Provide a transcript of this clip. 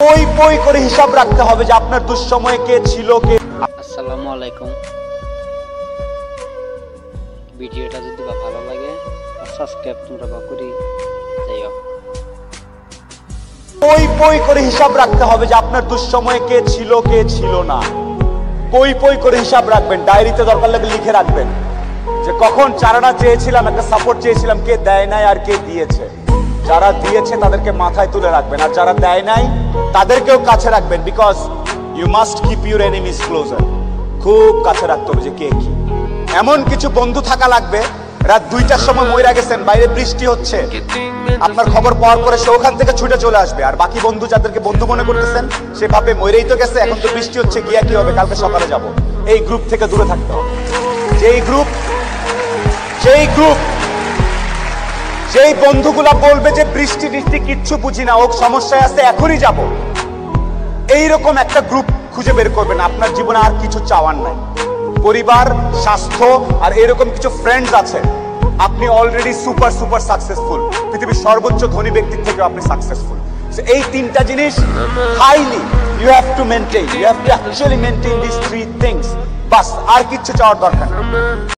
পই পই করে হিসাব রাখতে হবে যে আপনার দুঃসময়ে কে ছিল কে। আসসালামু আলাইকুম। ভিডিওটা যদি ভালো লাগে সাবস্ক্রাইব তোমরা করি যাইও। পই পই করে হিসাব রাখতে হবে যে আপনার দুঃসময়ে কে ছিল কে ছিল না। পই পই করে হিসাব রাখবেন, ডায়েরিতে দরকার লাগলে লিখে রাখবেন যে কখন চারানা চেয়েছিলাম, একটা সাপোর্ট চেয়েছিলাম, কে দেয় নাই আর কে দিয়েছে। যারা দিয়েছে তাদেরকে মাথায় তুলে রাখবেন, আর যারা দেয় নাই তাদেরকেও কাছে রাখবেন, because you must keep your enemies closer. খুব কাছে রাখতে হবে যে কে কি। এমন কিছু বন্ধু থাকা লাগবে, রাত 2টার সময় মইরা গেছেন, বাইরে বৃষ্টি হচ্ছে, আপনার খবর পাওয়ার পরে সে ওখান থেকে ছুটে চলে আসবে, আর বাকি বন্ধু যাদেরকে বন্ধু মনে করতেছেন সে ভাবে মইরেই তো গেছে, এখন তো বৃষ্টি হচ্ছে, গিয়া কি হবে, কালকে সকালে যাব। এই গ্রুপ থেকে দূরে থাকতে হবে। যেই বন্ধুগুলা বলবে যে বৃষ্টি বৃষ্টি কিচ্ছু বুঝি না, ও সমস্যায় আছে, এখনই যাব, এইরকম একটা গ্রুপ খুঁজে বের করবেন। আপনার জীবনে আর কিছু চাওয়ার নাই, পরিবার, স্বাস্থ্য আর এরকম কিছু ফ্রেন্ডস আছে। আপনি অলরেডি সুপার সুপার সাকসেসফুল, পৃথিবীর সর্বোচ্চ ধনী ব্যক্তির থেকে আপনি সাকসেসফুল। এই তিনটা জিনিস highly you have to maintain, you have to actually maintain this 3 things. বাস, আর কিচ্ছু চাওয়ার দরকার নেই।